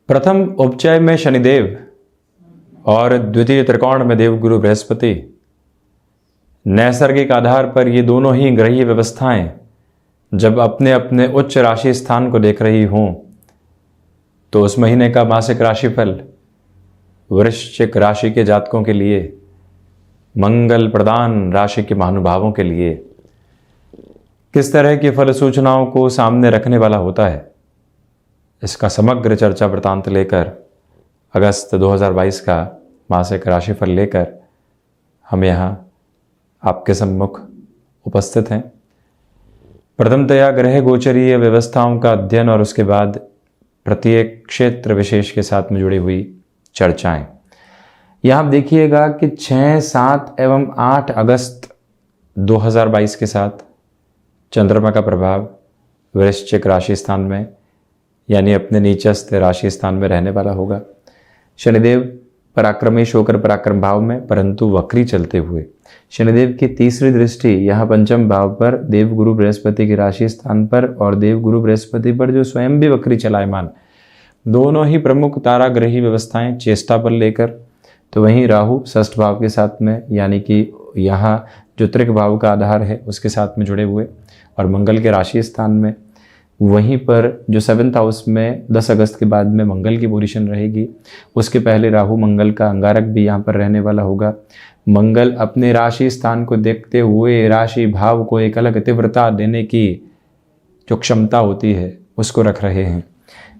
प्रथम उपचय में शनिदेव और द्वितीय त्रिकोण में देवगुरु बृहस्पति। नैसर्गिक आधार पर ये दोनों ही ग्रहीय व्यवस्थाएं जब अपने अपने उच्च राशि स्थान को देख रही हों तो उस महीने का मासिक राशिफल वृश्चिक राशि के जातकों के लिए, मंगल प्रदान राशि के महानुभावों के लिए किस तरह की फल सूचनाओं को सामने रखने वाला होता है, इसका समग्र चर्चा वृतांत लेकर अगस्त 2022 का मासिक राशिफल लेकर हम यहाँ आपके सम्मुख उपस्थित हैं। प्रथमतया ग्रह गोचरीय व्यवस्थाओं का अध्ययन और उसके बाद प्रत्येक क्षेत्र विशेष के साथ में जुड़ी हुई चर्चाएं। यहाँ आप देखिएगा कि 6, 7 एवं 8 अगस्त 2022 के साथ चंद्रमा का प्रभाव वृश्चिक राशि स्थान में यानी अपने नीचस्थ राशि स्थान में रहने वाला होगा। शनिदेव पराक्रमेश होकर पराक्रम भाव में परंतु वक्री चलते हुए शनिदेव की तीसरी दृष्टि यहाँ पंचम भाव पर देवगुरु बृहस्पति की राशि स्थान पर और देवगुरु बृहस्पति पर जो स्वयं भी वक्री चलायमान, दोनों ही प्रमुख तारा ग्रही व्यवस्थाएं चेष्टा पर लेकर, तो वहीं राहु षष्ठ भाव के साथ में यानी कि यहाँ जो त्रिक भाव का आधार है उसके साथ में जुड़े हुए और मंगल के राशि स्थान में, वहीं पर जो 7th हाउस में 10 अगस्त के बाद में मंगल की पोजीशन रहेगी। उसके पहले राहु मंगल का अंगारक भी यहाँ पर रहने वाला होगा। मंगल अपने राशि स्थान को देखते हुए राशि भाव को एक अलग तीव्रता देने की जो क्षमता होती है उसको रख रहे हैं।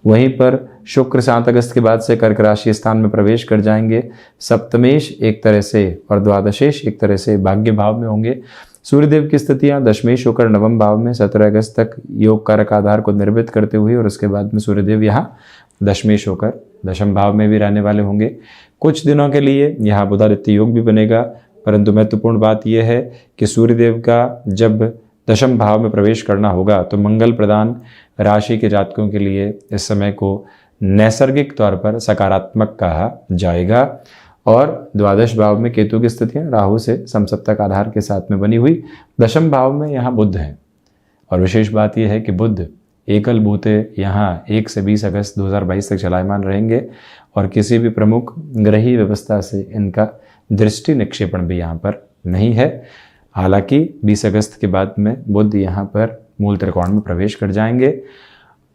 वहीं पर शुक्र 7 अगस्त के बाद से कर्क राशि स्थान में प्रवेश कर जाएंगे। सप्तमेश एक तरह से और द्वादशेश एक तरह से भाग्य भाव में होंगे। सूर्यदेव की स्थितियां दशमेश होकर नवम भाव में 17 अगस्त तक योग कारक आधार को निर्मित करते हुए और उसके बाद में सूर्यदेव यहाँ दशमेश होकर दशम भाव में भी रहने वाले होंगे। कुछ दिनों के लिए यहाँ बुधादित्य योग भी बनेगा, परंतु महत्वपूर्ण बात यह है कि सूर्यदेव का जब दशम भाव में प्रवेश करना होगा तो मंगल प्रदान राशि के जातकों के लिए इस समय को नैसर्गिक तौर पर सकारात्मक कहा जाएगा। और द्वादश भाव में केतु की स्थितियां राहु से समसप्तक आधार के साथ में बनी हुई। दशम भाव में यहाँ बुध है और विशेष बात यह है कि बुध एकल भूते यहाँ 1 से 20 अगस्त 2022 तक चलायमान रहेंगे और किसी भी प्रमुख ग्रही व्यवस्था से इनका दृष्टि निक्षेपण भी यहाँ पर नहीं है। हालांकि 20 अगस्त के बाद में बुध यहाँ पर मूल त्रिकोण में प्रवेश कर जाएंगे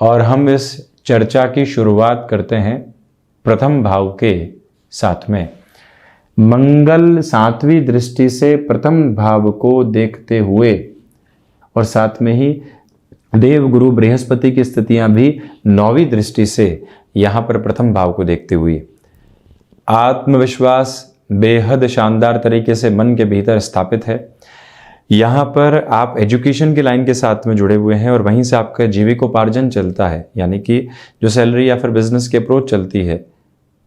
और हम इस चर्चा की शुरुआत करते हैं प्रथम भाव के साथ में। मंगल 7वीं दृष्टि से प्रथम भाव को देखते हुए और साथ में ही देवगुरु बृहस्पति की स्थितियां भी 9वीं दृष्टि से यहां पर प्रथम भाव को देखते हुए आत्मविश्वास बेहद शानदार तरीके से मन के भीतर स्थापित है। यहाँ पर आप एजुकेशन की लाइन के साथ में जुड़े हुए हैं और वहीं से आपका जीविकोपार्जन चलता है, यानी कि जो सैलरी या फिर बिजनेस की अप्रोच चलती है,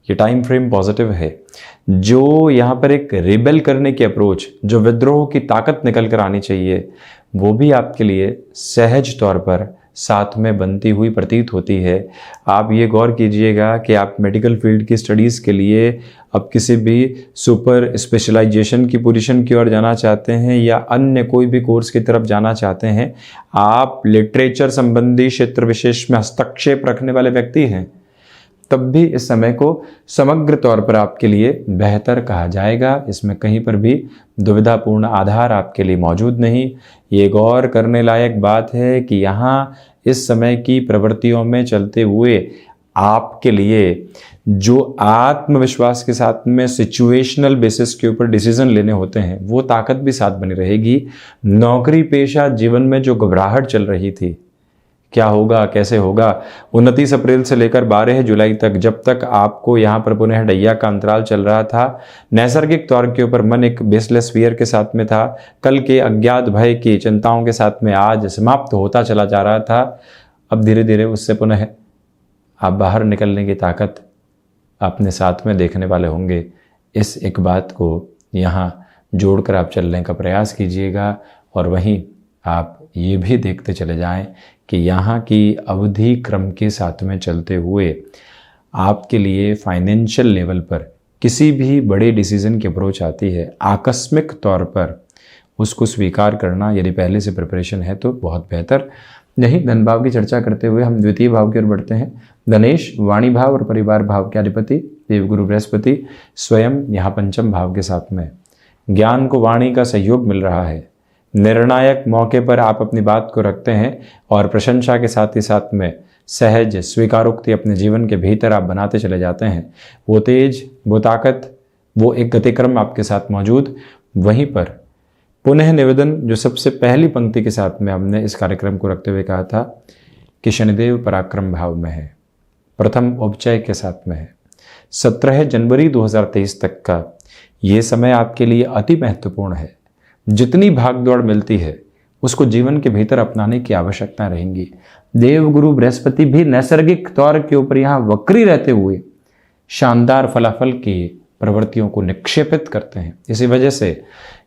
ये टाइम फ्रेम पॉजिटिव है। जो यहाँ पर एक रिबेल करने की अप्रोच, जो विद्रोह की ताकत निकल कर आनी चाहिए, वो भी आपके लिए सहज तौर पर साथ में बनती हुई प्रतीत होती है। आप ये गौर कीजिएगा कि आप मेडिकल फील्ड की स्टडीज़ के लिए अब किसी भी सुपर स्पेशलाइजेशन की पोजीशन की ओर जाना चाहते हैं या अन्य कोई भी कोर्स की तरफ जाना चाहते हैं, आप लिटरेचर संबंधी क्षेत्र विशेष में हस्तक्षेप रखने वाले व्यक्ति हैं, तब भी इस समय को समग्र तौर पर आपके लिए बेहतर कहा जाएगा। इसमें कहीं पर भी दुविधापूर्ण आधार आपके लिए मौजूद नहीं। ये गौर करने लायक बात है कि यहाँ इस समय की प्रवृत्तियों में चलते हुए आपके लिए जो आत्मविश्वास के साथ में सिचुएशनल बेसिस के ऊपर डिसीजन लेने होते हैं, वो ताकत भी साथ बनी रहेगी। नौकरी पेशा जीवन में जो घबराहट चल रही थी, क्या होगा कैसे होगा, 29 अप्रैल से लेकर 12 जुलाई तक, जब तक आपको यहाँ पर पुनः डैया का अंतराल चल रहा था, नैसर्गिक तौर के ऊपर मन एक बेसलेस फियर के साथ में था। कल के अज्ञात भय की चिंताओं के साथ में आज समाप्त होता चला जा रहा था। अब धीरे धीरे उससे पुनः आप बाहर निकलने की ताकत अपने साथ में देखने वाले होंगे। इस एक बात को यहाँ जोड़कर आप चलने का प्रयास कीजिएगा और वहीं आप ये भी देखते चले जाएं कि यहाँ की अवधि क्रम के साथ में चलते हुए आपके लिए फाइनेंशियल लेवल पर किसी भी बड़े डिसीजन की अप्रोच आती है, आकस्मिक तौर पर उसको स्वीकार करना, यदि पहले से प्रिपरेशन है तो बहुत बेहतर। यही धन भाव की चर्चा करते हुए हम द्वितीय भाव की ओर बढ़ते हैं। धनेश वाणी भाव और परिवार भाव के अधिपति देवगुरु बृहस्पति स्वयं यहाँ पंचम भाव के साथ में। ज्ञान को वाणी का सहयोग मिल रहा है। निर्णायक मौके पर आप अपनी बात को रखते हैं और प्रशंसा के साथ ही साथ में सहज स्वीकारोक्ति अपने जीवन के भीतर आप बनाते चले जाते हैं। वो तेज, वो ताकत, वो एक गतिक्रम आपके साथ मौजूद। वहीं पर पुनः निवेदन जो सबसे पहली पंक्ति के साथ में हमने इस कार्यक्रम को रखते हुए कहा था कि शनिदेव पराक्रम भाव में है, प्रथम उपचय के साथ में है। 17 जनवरी 2023 तक का ये समय आपके लिए अति महत्वपूर्ण है। जितनी भागदौड़ मिलती है उसको जीवन के भीतर अपनाने की आवश्यकता रहेंगी। देवगुरु बृहस्पति भी नैसर्गिक तौर के ऊपर यहाँ वक्री रहते हुए शानदार फलाफल की प्रवृत्तियों को निक्षेपित करते हैं। इसी वजह से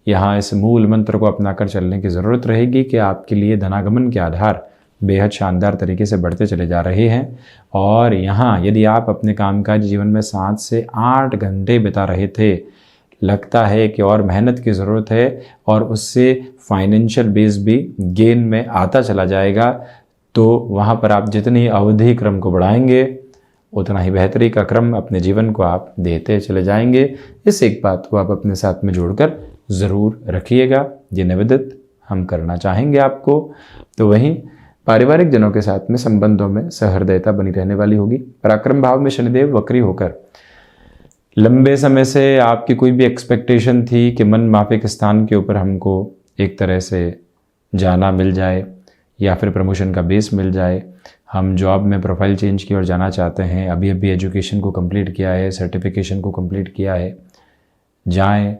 यहाँ इस मूल मंत्र को अपनाकर चलने की ज़रूरत रहेगी कि आपके लिए धनागमन के आधार बेहद शानदार तरीके से बढ़ते चले जा रहे हैं। और यहाँ यदि आप अपने कामकाजी जीवन में 7 से 8 घंटे बिता रहे थे, लगता है कि और मेहनत की ज़रूरत है और उससे फाइनेंशियल बेस भी गेन में आता चला जाएगा, तो वहाँ पर आप जितनी अवधि क्रम को बढ़ाएंगे उतना ही बेहतरी का क्रम अपने जीवन को आप देते चले जाएंगे। इस एक बात को आप अपने साथ में जोड़कर ज़रूर रखिएगा, ये निवेदित हम करना चाहेंगे आपको। तो वहीं पारिवारिक जनों के साथ में संबंधों में सहृदयता बनी रहने वाली होगी। पराक्रम भाव में शनिदेव वक्री होकर लंबे समय से आपकी कोई भी एक्सपेक्टेशन थी कि मन माफिक स्थान के ऊपर हमको एक तरह से जाना मिल जाए या फिर प्रमोशन का बेस मिल जाए, हम जॉब में प्रोफाइल चेंज की ओर जाना चाहते हैं, अभी अभी एजुकेशन को कंप्लीट किया है, सर्टिफिकेशन को कंप्लीट किया है, जाएं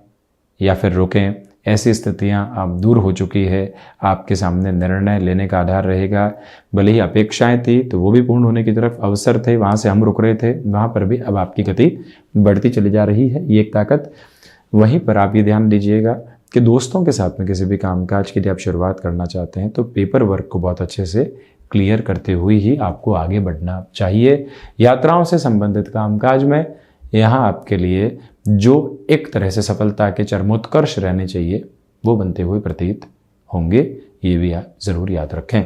या फिर रुकें, ऐसी स्थितियां अब दूर हो चुकी है। आपके सामने निर्णय लेने का आधार रहेगा। भले ही अपेक्षाएं थी तो वो भी पूर्ण होने की तरफ अवसर थे, वहाँ से हम रुक रहे थे, वहाँ पर भी अब आपकी गति बढ़ती चली जा रही है, ये एक ताकत। वहीं पर आप ये ध्यान दीजिएगा कि दोस्तों के साथ में किसी भी कामकाज के लिए आप शुरुआत करना चाहते हैं तो पेपर वर्क को बहुत अच्छे से क्लियर करते हुए ही आपको आगे बढ़ना चाहिए। यात्राओं से संबंधित कामकाज में यहाँ आपके लिए जो एक तरह से सफलता के चरमोत्कर्ष रहने चाहिए वो बनते हुए प्रतीत होंगे, ये भी आप ज़रूर याद रखें।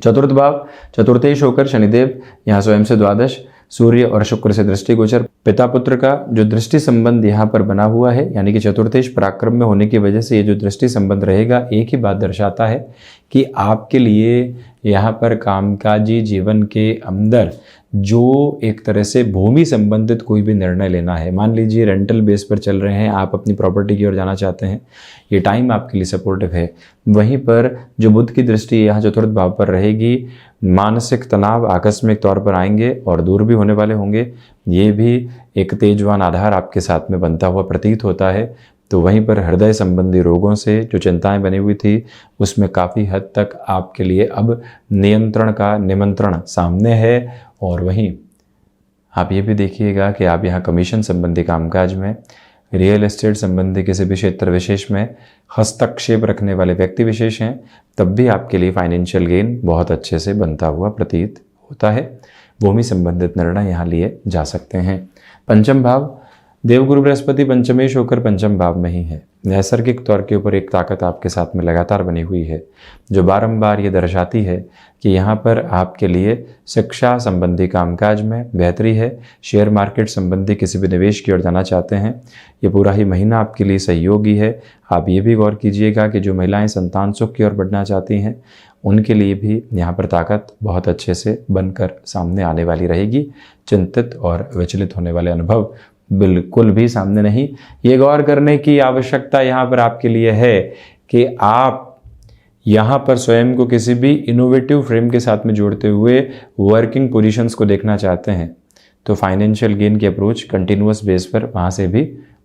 चतुर्थ भाव चतुर्थेश होकर शनिदेव यहाँ स्वयं से द्वादश, सूर्य और शुक्र से दृष्टिगोचर। पिता पुत्र का जो दृष्टि संबंध यहाँ पर बना हुआ है, यानी कि चतुर्थेश पराक्रम में होने की वजह से ये जो दृष्टि संबंध रहेगा, एक ही बात दर्शाता है कि आपके लिए यहाँ पर कामकाजी जीवन के अंदर जो एक तरह से भूमि संबंधित कोई भी निर्णय लेना है, मान लीजिए रेंटल बेस पर चल रहे हैं, आप अपनी प्रॉपर्टी की ओर जाना चाहते हैं, ये टाइम आपके लिए सपोर्टिव है। वहीं पर जो बुध की दृष्टि यहाँ चतुर्थ भाव पर रहेगी, मानसिक तनाव आकस्मिक तौर पर आएंगे और दूर भी होने वाले होंगे, ये भी एक तेजवान आधार आपके साथ में बनता हुआ प्रतीत होता है। तो वहीं पर हृदय संबंधी रोगों से जो चिंताएं बनी हुई थी उसमें काफ़ी हद तक आपके लिए अब नियंत्रण का निमंत्रण सामने है। और वहीं आप ये भी देखिएगा कि आप यहाँ कमीशन संबंधी कामकाज में, रियल एस्टेट संबंधी किसी भी क्षेत्र विशेष में हस्तक्षेप रखने वाले व्यक्ति विशेष हैं, तब भी आपके लिए फाइनेंशियल गेन बहुत अच्छे से बनता हुआ प्रतीत होता है। भूमि संबंधित निर्णय यहाँ लिए जा सकते हैं। पंचम भाव देवगुरु बृहस्पति पंचमेश होकर पंचम भाव में ही है। नैसर्गिक तौर के ऊपर एक ताकत आपके साथ में लगातार बनी हुई है जो बारंबार ये दर्शाती है कि यहाँ पर आपके लिए शिक्षा संबंधी कामकाज में बेहतरी है। शेयर मार्केट संबंधी किसी भी निवेश की ओर जाना चाहते हैं, ये पूरा ही महीना आपके लिए सहयोगी है। आप ये भी गौर कीजिएगा कि जो महिलाएं संतान सुख की ओर बढ़ना चाहती हैं उनके लिए भी यहाँ पर ताकत बहुत अच्छे से बनकर सामने आने वाली रहेगी। चिंतित और विचलित होने वाले अनुभव बिल्कुल भी सामने नहीं। ये गौर करने की आवश्यकता यहाँ पर आपके लिए है कि आप यहाँ पर स्वयं को किसी भी इनोवेटिव फ्रेम के साथ में जोड़ते हुए वर्किंग पोजीशंस को देखना चाहते हैं तो फाइनेंशियल गेन की अप्रोच कंटिन्यूअस बेस पर वहाँ से भी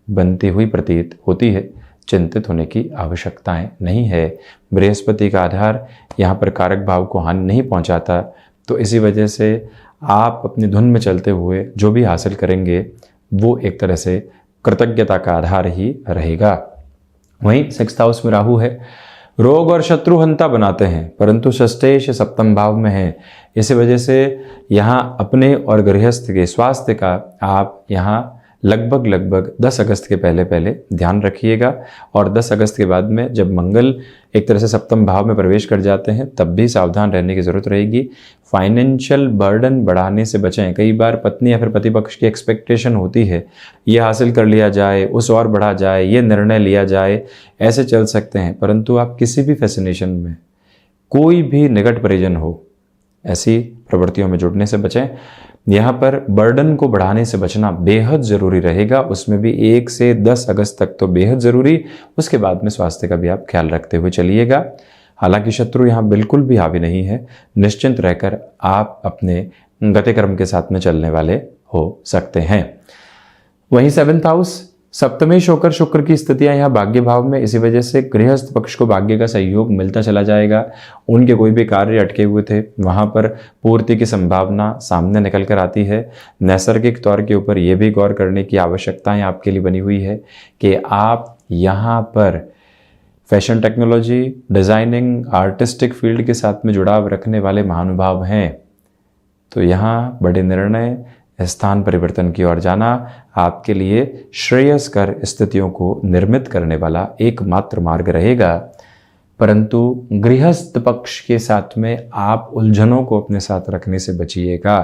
बनती हुई प्रतीत होती है। चिंतित होने की आवश्यकताएं नहीं है। बृहस्पति का आधार यहाँ पर कारक भाव को हानि नहीं पहुँचाता, तो इसी वजह से आप अपनी धुन में चलते हुए जो भी हासिल करेंगे वो एक तरह से कृतज्ञता का आधार ही रहेगा। वहीं सिक्स्थ हाउस में राहु है, रोग और शत्रुहंता बनाते हैं, परंतु षष्ठेश सप्तम भाव में है। इसी वजह से यहाँ अपने और गृहस्थ के स्वास्थ्य का आप यहाँ लगभग 10 अगस्त के पहले पहले ध्यान रखिएगा। और 10 अगस्त के बाद में जब मंगल एक तरह से सप्तम भाव में प्रवेश कर जाते हैं तब भी सावधान रहने की ज़रूरत रहेगी। फाइनेंशियल बर्डन बढ़ाने से बचें। कई बार पत्नी या फिर पति पक्ष की एक्सपेक्टेशन होती है ये हासिल कर लिया जाए, उस और बढ़ा जाए, ये निर्णय लिया जाए, ऐसे चल सकते हैं। परंतु आप किसी भी फैसिनेशन में, कोई भी निकट परिजन हो, ऐसी प्रवृत्तियों में जुड़ने से बचें। यहाँ पर बर्डन को बढ़ाने से बचना बेहद ज़रूरी रहेगा, उसमें भी 1 से 10 अगस्त तक तो बेहद ज़रूरी। उसके बाद में स्वास्थ्य का भी आप ख्याल रखते हुए चलिएगा। हालांकि शत्रु यहाँ बिल्कुल भी हावी नहीं है, निश्चिंत रहकर आप अपने गतिक्रम के साथ में चलने वाले हो सकते हैं। वहीं 7th हाउस, सप्तमेश होकर शुक्र की स्थितियां यहाँ भाग्य भाव में, इसी वजह से गृहस्थ पक्ष को भाग्य का सहयोग मिलता चला जाएगा। उनके कोई भी कार्य अटके हुए थे वहाँ पर पूर्ति की संभावना सामने निकल कर आती है। नैसर्गिक तौर के ऊपर यह भी गौर करने की आवश्यकताएं आपके लिए बनी हुई है कि आप यहाँ पर fashion technology, designing, artistic field के साथ में जुड़ाव रखने वाले महानुभाव हैं। तो यहाँ बड़े निर्णय, स्थान परिवर्तन की ओर जाना आपके लिए श्रेयस्कर स्थितियों को निर्मित करने वाला एकमात्र मार्ग रहेगा। परंतु गृहस्थ पक्ष के साथ में आप उलझनों को अपने साथ रखने से बचिएगा।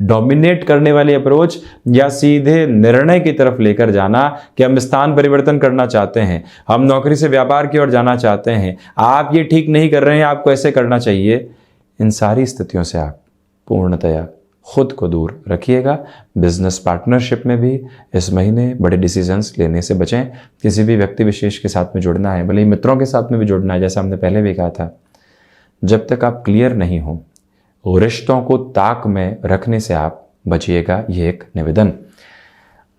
डोमिनेट करने वाली अप्रोच या सीधे निर्णय की तरफ लेकर जाना कि हम स्थान परिवर्तन करना चाहते हैं, हम नौकरी से व्यापार की ओर जाना चाहते हैं, आप ये ठीक नहीं कर रहे हैं, आपको ऐसे करना चाहिए, इन सारी स्थितियों से आप पूर्णतया खुद को दूर रखिएगा। बिजनेस पार्टनरशिप में भी इस महीने बड़े डिसीजंस लेने से बचें। किसी भी व्यक्ति विशेष के साथ में जुड़ना है, भले ही मित्रों के साथ में भी जुड़ना है, जैसा हमने पहले भी कहा था, जब तक आप क्लियर नहीं हो रिश्तों को ताक में रखने से आप बचिएगा, ये एक निवेदन।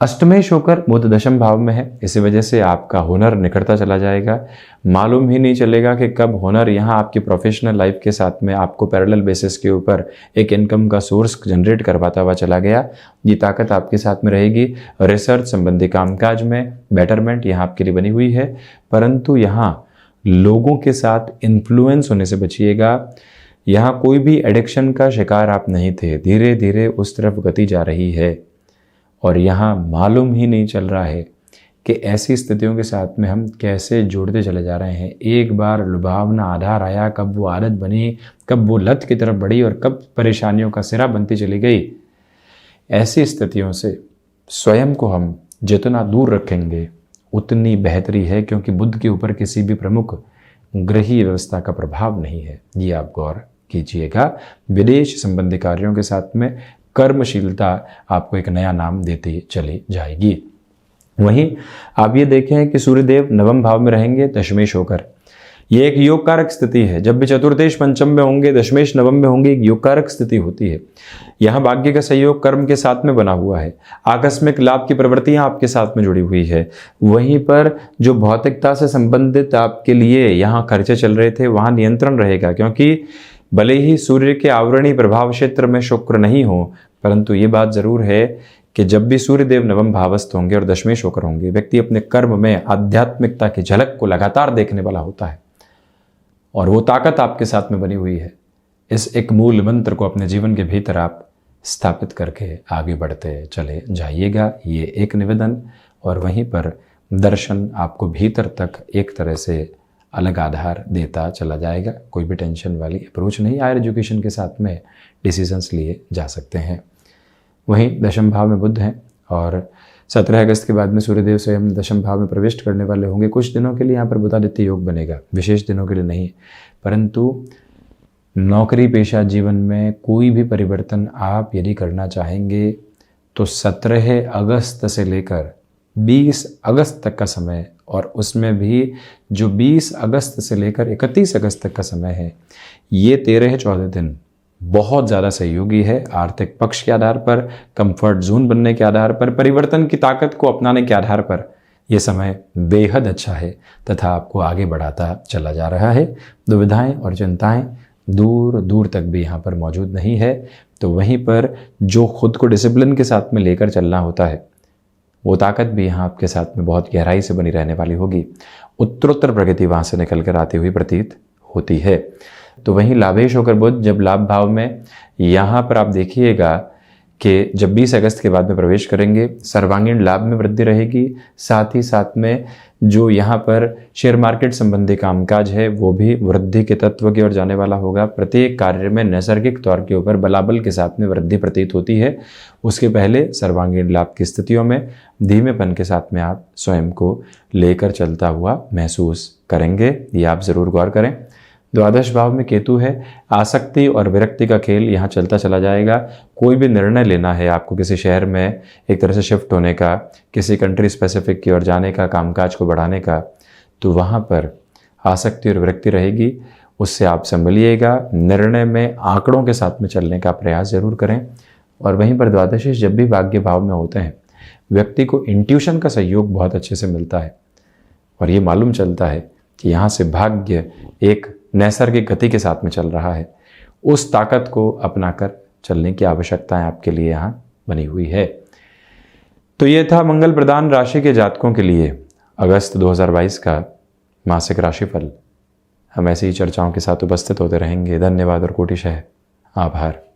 अष्टमेश होकर बुध दशम भाव में है, इसी वजह से आपका हुनर निखरता चला जाएगा। मालूम ही नहीं चलेगा कि कब हुनर यहाँ आपकी प्रोफेशनल लाइफ के साथ में आपको पैरेलल बेसिस के ऊपर एक इनकम का सोर्स जनरेट करवाता हुआ चला गया। ये ताकत आपके साथ में रहेगी। रिसर्च संबंधी कामकाज में बेटरमेंट यहाँ आपके लिए बनी हुई है। परंतु यहाँ लोगों के साथ इन्फ्लुएंस होने से बचिएगा। यहाँ कोई भी एडिक्शन का शिकार आप नहीं थे, धीरे धीरे उस तरफ गति जा रही है। और यहाँ मालूम ही नहीं चल रहा है कि ऐसी स्थितियों के साथ में हम कैसे जुड़ते चले जा रहे हैं। एक बार लुभावना आधार आया, कब वो आदत बनी, कब वो लत की तरफ बढ़ी और कब परेशानियों का सिरा बनती चली गई। ऐसी स्थितियों से स्वयं को हम जितना दूर रखेंगे उतनी बेहतरी है, क्योंकि बुध के ऊपर किसी भी प्रमुख ग्रहीय व्यवस्था का प्रभाव नहीं है। ये आप गौर कीजिएगा। विदेश संबंधी कार्यों के साथ में कर्मशीलता आपको एक नया नाम देती चली जाएगी। वहीं आप ये देखें कि सूर्यदेव नवम भाव में रहेंगे दशमेश होकर। ये एक योग कारक स्थिति है। जब भी चतुर्देश पंचम में होंगे, दशमेश नवम में होंगे, एक योग कारक स्थिति होती है। यहाँ भाग्य का सहयोग कर्म के साथ में बना हुआ है। आकस्मिक लाभ की प्रवृत्तियां आपके साथ में जुड़ी हुई है। वहीं पर जो भौतिकता से संबंधित आपके लिए यहाँ खर्चे चल रहे थे वहाँ नियंत्रण रहेगा, क्योंकि भले ही सूर्य के आवरणीय प्रभाव क्षेत्र में शुक्र नहीं हो, परंतु ये बात जरूर है कि जब भी सूर्यदेव नवम भावस्थ होंगे और दशमेश होकर होंगे, व्यक्ति अपने कर्म में आध्यात्मिकता की झलक को लगातार देखने वाला होता है और वो ताकत आपके साथ में बनी हुई है। इस एक मूल मंत्र को अपने जीवन के भीतर आप स्थापित करके आगे बढ़ते चले जाइएगा, ये एक निवेदन। और वहीं पर दर्शन आपको भीतर तक एक तरह से अलग आधार देता चला जाएगा। कोई भी टेंशन वाली अप्रोच नहीं, हायर एजुकेशन के साथ में डिसीजंस लिए जा सकते हैं। वहीं दशम भाव में बुध हैं और 17 अगस्त के बाद में सूर्यदेव स्वयं दशम भाव में प्रवेश करने वाले होंगे। कुछ दिनों के लिए यहाँ पर बुधादित्य योग बनेगा, विशेष दिनों के लिए नहीं। परंतु नौकरी पेशा जीवन में कोई भी परिवर्तन आप यदि करना चाहेंगे तो 17 अगस्त से लेकर 20 अगस्त तक का समय, और उसमें भी जो 20 अगस्त से लेकर 31 अगस्त तक का समय है, ये 13-14 दिन बहुत ज़्यादा सहयोगी है। आर्थिक पक्ष के आधार पर, कंफर्ट जोन बनने के आधार पर, परिवर्तन की ताकत को अपनाने के आधार पर यह समय बेहद अच्छा है तथा आपको आगे बढ़ाता चला जा रहा है। दुविधाएं और चिंताएं दूर दूर तक भी यहाँ पर मौजूद नहीं है। तो वहीं पर जो खुद को डिसिप्लिन के साथ में लेकर चलना होता है, वो ताकत भी यहाँ आपके साथ में बहुत गहराई से बनी रहने वाली होगी। उत्तरोत्तर प्रगति वहाँ से निकल कर आती हुई प्रतीत होती है। तो वहीं लाभेश होकर बुध जब लाभ भाव में, यहाँ पर आप देखिएगा कि जब 20 अगस्त के बाद में प्रवेश करेंगे सर्वांगीण लाभ में वृद्धि रहेगी। साथ ही साथ में जो यहाँ पर शेयर मार्केट संबंधी कामकाज है वो भी वृद्धि के तत्व की ओर जाने वाला होगा। प्रत्येक कार्य में नैसर्गिक तौर के ऊपर बलाबल के साथ में वृद्धि प्रतीत होती है। उसके पहले सर्वांगीण लाभ की स्थितियों में धीमेपन के साथ में आप स्वयं को लेकर चलता हुआ महसूस करेंगे। ये आप ज़रूर गौर करें। द्वादश भाव में केतु है। आसक्ति और विरक्ति का खेल यहाँ चलता चला जाएगा। कोई भी निर्णय लेना है आपको, किसी शहर में एक तरह से शिफ्ट होने का, किसी कंट्री स्पेसिफिक की ओर जाने का, कामकाज को बढ़ाने का, तो वहाँ पर आसक्ति और विरक्ति रहेगी। उससे आप संभलिएगा। निर्णय में आंकड़ों के साथ में चलने का प्रयास जरूर करें। और वहीं पर द्वादशीश जब भी भाग्य भाव में होते हैं, व्यक्ति को इंट्यूशन का सहयोग बहुत अच्छे से मिलता है और ये मालूम चलता है कि यहाँ से भाग्य एक नैसर्गिक गति के साथ में चल रहा है। उस ताकत को अपनाकर चलने की आवश्यकताएं आपके लिए यहाँ बनी हुई है। तो ये था मंगल प्रदान राशि के जातकों के लिए अगस्त 2022 का मासिक राशिफल। हम ऐसी ही चर्चाओं के साथ उपस्थित होते रहेंगे। धन्यवाद और कोटिशः आभार।